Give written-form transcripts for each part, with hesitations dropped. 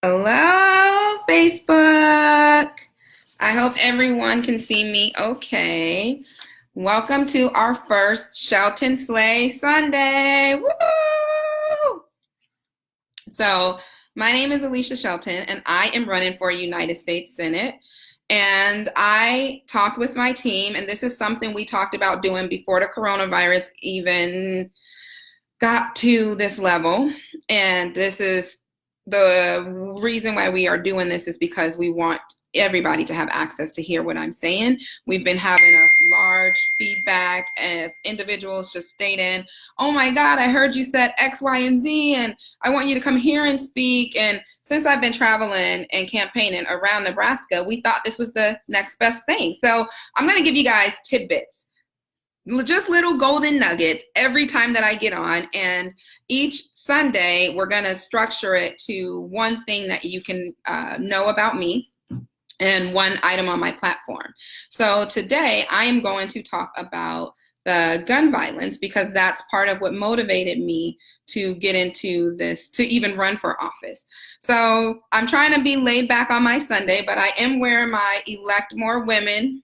Hello, Facebook. I hope everyone can see me okay. Welcome to our first Shelton Slay Sunday. Woo! So, my name is Alicia Shelton, and I am running for United States Senate. And I talked with my team, and this is something we talked about doing before the coronavirus even got to this level. And this is the reason why we are doing this is because we want everybody to have access to hear what I'm saying. We've been having a large feedback of individuals just stating, oh my God, I heard you said X, Y, and Z, and I want you to come here and speak. And since I've been traveling and campaigning around Nebraska, we thought this was the next best thing. So I'm going to give you guys tidbits, just little golden nuggets every time that I get on. And each Sunday, we're going to structure it to one thing that you can know about me and one item on my platform. So today, I am going to talk about the gun violence because that's part of what motivated me to get into this, to even run for office. So I'm trying to be laid back on my Sunday, but I am wearing my Elect More Women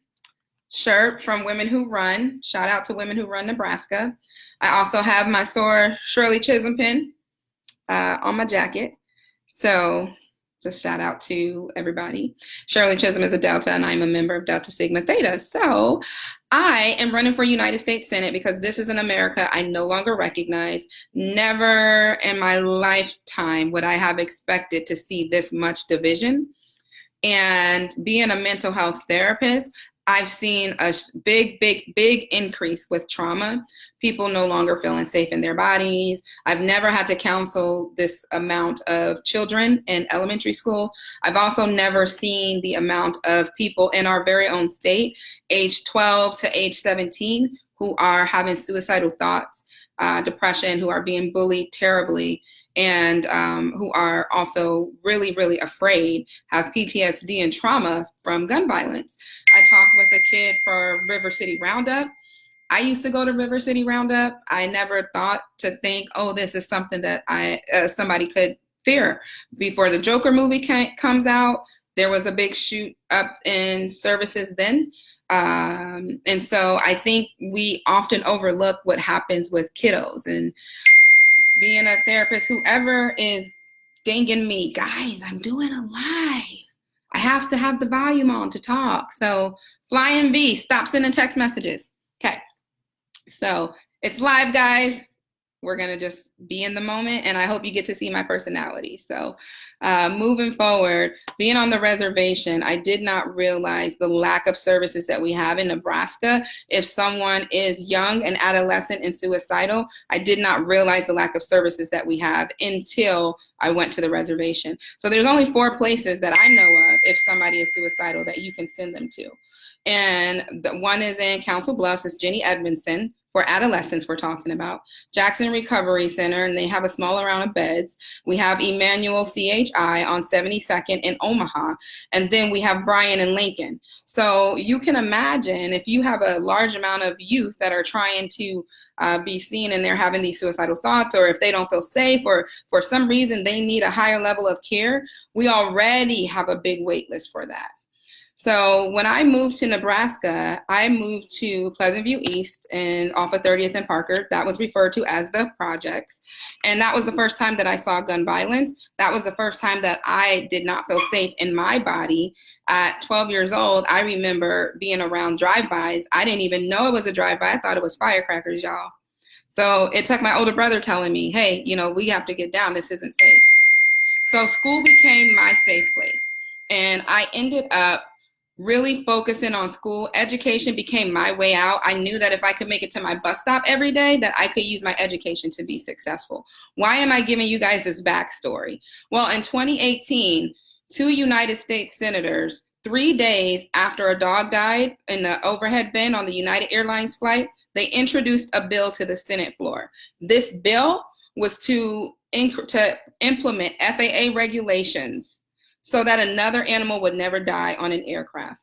shirt from Women Who Run. Shout out to Women Who Run Nebraska. I also have my SOAR Shirley Chisholm pin on my jacket. So just shout out to everybody. Shirley Chisholm is a Delta, and I'm a member of Delta Sigma Theta. So I am running for United States Senate because this is an America I no longer recognize. Never in my lifetime would I have expected to see this much division. And being a mental health therapist, I've seen a big increase with trauma. People no longer feeling safe in their bodies. I've never had to counsel this amount of children in elementary school. I've also never seen the amount of people in our very own state, age 12 to age 17, who are having suicidal thoughts, depression, who are being bullied terribly, and who are also really afraid, have PTSD and trauma from gun violence. I talked with a kid for River City Roundup. I used to go to River City Roundup. I never thought to think, oh, this is something that somebody could fear. Before the Joker movie comes out, there was a big shoot up in services then. And so I think we often overlook what happens with kiddos. And being a therapist, whoever is dinging me, guys, I'm doing a live. I have to have the volume on to talk. So Flying V, stop sending text messages. Okay, so it's live, guys. We're going to just be in the moment, and I hope you get to see my personality. So moving forward, being on the reservation, I did not realize the lack of services that we have in Nebraska. If someone is young and adolescent and suicidal, I did not realize the lack of services that we have until I went to the reservation. So there's only 4 places that I know of if somebody is suicidal that you can send them to. And the one is in Council Bluffs, it's Jenny Edmondson. For adolescents, we're talking about. Jackson Recovery Center, and they have a small amount of beds. We have Emmanuel CHI on 72nd in Omaha, and then we have Bryan and Lincoln. So you can imagine if you have a large amount of youth that are trying to be seen and they're having these suicidal thoughts, or if they don't feel safe, or for some reason they need a higher level of care, we already have a big wait list for that. So when I moved to Nebraska, I moved to Pleasant View East and off of 30th and Parker. That was referred to as the projects. And that was the first time that I saw gun violence. That was the first time that I did not feel safe in my body. At 12 years old, I remember being around drive-bys. I didn't even know it was a drive-by. I thought it was firecrackers, y'all. So it took my older brother telling me, hey, we have to get down. This isn't safe. So school became my safe place. And I ended up really focusing on school. Education became my way out. I knew that if I could make it to my bus stop every day, that I could use my education to be successful. Why am I giving you guys this backstory? Well, in 2018, 2 United States senators, 3 days after a dog died in the overhead bin on the United Airlines flight, they introduced a bill to the Senate floor. This bill was to implement FAA regulations so that another animal would never die on an aircraft.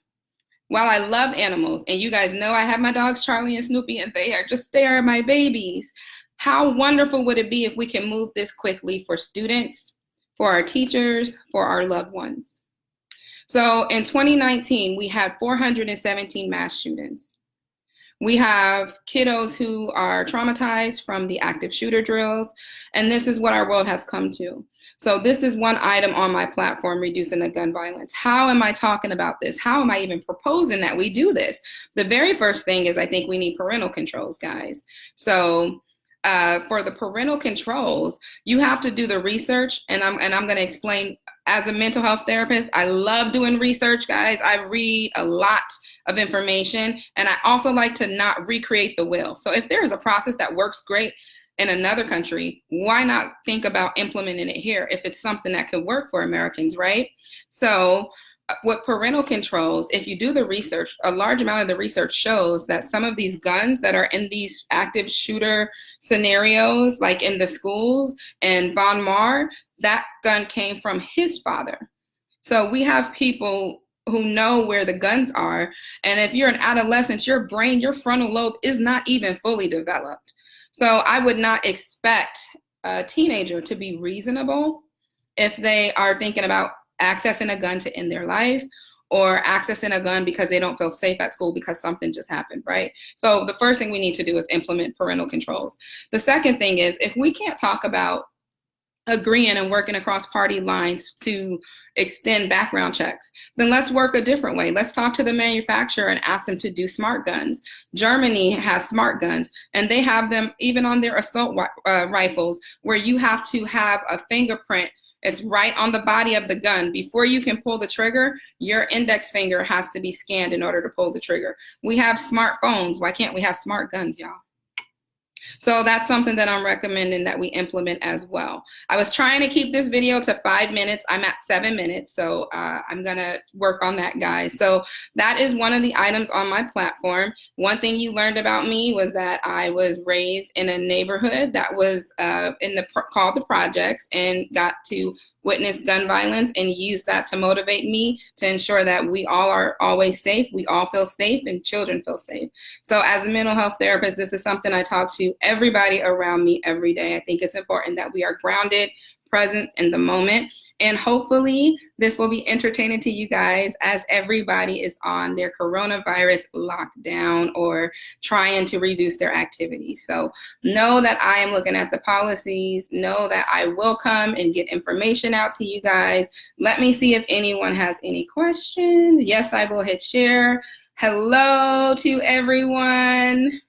While I love animals, and you guys know I have my dogs Charlie and Snoopy, and they are my babies, how wonderful would it be if we can move this quickly for students, for our teachers, for our loved ones. So in 2019, we had 417 mass shootings. We have kiddos who are traumatized from the active shooter drills, and this is what our world has come to. So this is one item on my platform, Reducing the Gun Violence. How am I talking about this? How am I even proposing that we do this? The very first thing is I think we need parental controls, guys. So for the parental controls, you have to do the research, and I'm going to explain. As a mental health therapist, I love doing research, guys. I read a lot of information, and I also like to not recreate the wheel. So if there is a process that works great in another country, why not think about implementing it here if it's something that could work for Americans, right? So with parental controls, if you do the research, a large amount of the research shows that some of these guns that are in these active shooter scenarios, like in the schools and Von Mar, that gun came from his father. So we have people who know where the guns are. And if you're an adolescent, your brain, your frontal lobe is not even fully developed. So I would not expect a teenager to be reasonable if they are thinking about accessing a gun to end their life, or accessing a gun because they don't feel safe at school because something just happened, right? So the first thing we need to do is implement parental controls. The second thing is, if we can't talk about agreeing and working across party lines to extend background checks, then let's work a different way. Let's talk to the manufacturer and ask them to do smart guns. Germany has smart guns, and they have them even on their assault rifles, where you have to have a fingerprint. It's right on the body of the gun. Before you can pull the trigger, your index finger has to be scanned in order to pull the trigger. We have smartphones. Why can't we have smart guns, y'all? So that's something that I'm recommending that we implement as well. I was trying to keep this video to 5 minutes. I'm at 7 minutes, so I'm gonna work on that, guys. So that is one of the items on my platform. One thing you learned about me was that I was raised in a neighborhood that was called the Projects, and got to witness gun violence and use that to motivate me to ensure that we all are always safe, we all feel safe, and children feel safe. So as a mental health therapist, this is something I talk to everybody around me every day. I think it's important that we are grounded, present in the moment, and hopefully this will be entertaining to you guys as everybody is on their coronavirus lockdown or trying to reduce their activity. So know that I am looking at the policies, know that I will come and get information out to you guys. Let me see if anyone has any questions. Yes, I will hit share. Hello to everyone.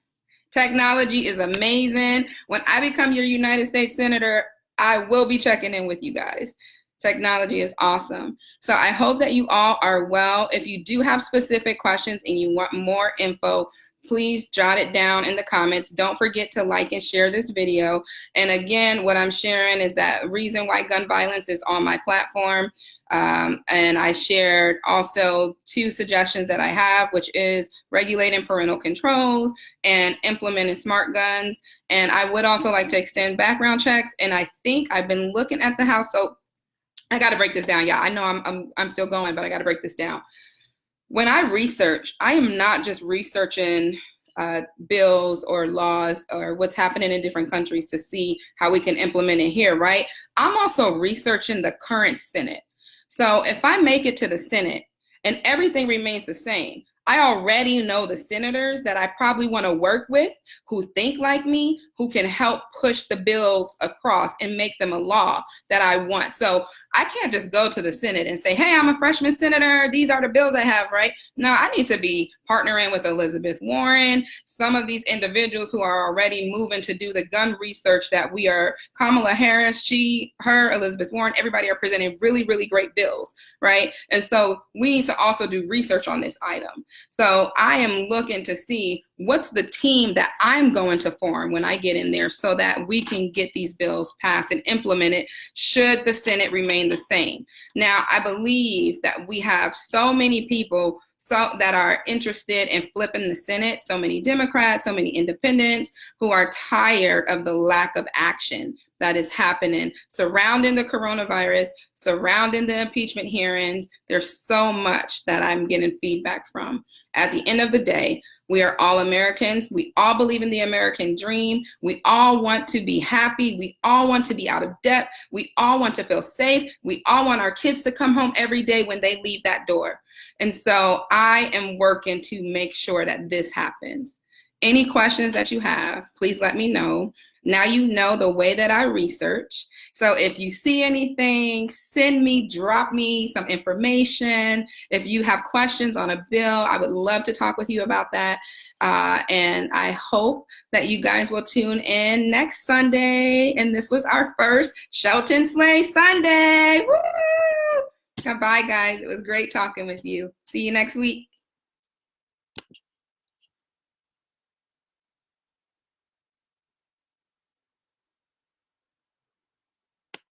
Technology is amazing. When I become your United States Senator, I will be checking in with you guys. Technology is awesome. So I hope that you all are well. If you do have specific questions and you want more info, please jot it down in the comments. Don't forget to like and share this video. And again, what I'm sharing is that reason why gun violence is on my platform. And I shared also 2 suggestions that I have, which is regulating parental controls and implementing smart guns. And I would also like to extend background checks. And I think I've been looking at the House. So I got to break this down. Yeah, I know I'm still going, but I got to break this down. When I research, I am not just researching bills or laws or what's happening in different countries to see how we can implement it here, right? I'm also researching the current Senate. So if I make it to the Senate and everything remains the same, I already know the senators that I probably want to work with, who think like me, who can help push the bills across and make them a law that I want. So I can't just go to the Senate and say, hey, I'm a freshman senator, these are the bills I have, right? No, I need to be partnering with Elizabeth Warren, some of these individuals who are already moving to do the gun research that we are. Kamala Harris, her, Elizabeth Warren, everybody are presenting really, really great bills, right? And so we need to also do research on this item. So I am looking to see what's the team that I'm going to form when I get in there so that we can get these bills passed and implemented should the Senate remain the same. Now, I believe that we have so many people that are interested in flipping the Senate, so many Democrats, so many independents who are tired of the lack of action that is happening surrounding the coronavirus, surrounding the impeachment hearings. There's so much that I'm getting feedback from. At the end of the day, We are all Americans. We all believe in the American dream. We all want to be happy. We all want to be out of debt. We all want to feel safe. We all want our kids to come home every day when they leave that door. And so I am working to make sure that this happens. Any questions that you have, please let me know. Now you know the way that I research. So if you see anything, send me, drop me some information. If you have questions on a bill, I would love to talk with you about that. And I hope that you guys will tune in next Sunday. And this was our first Shelton Slay Sunday. Woo! Bye, guys. It was great talking with you. See you next week.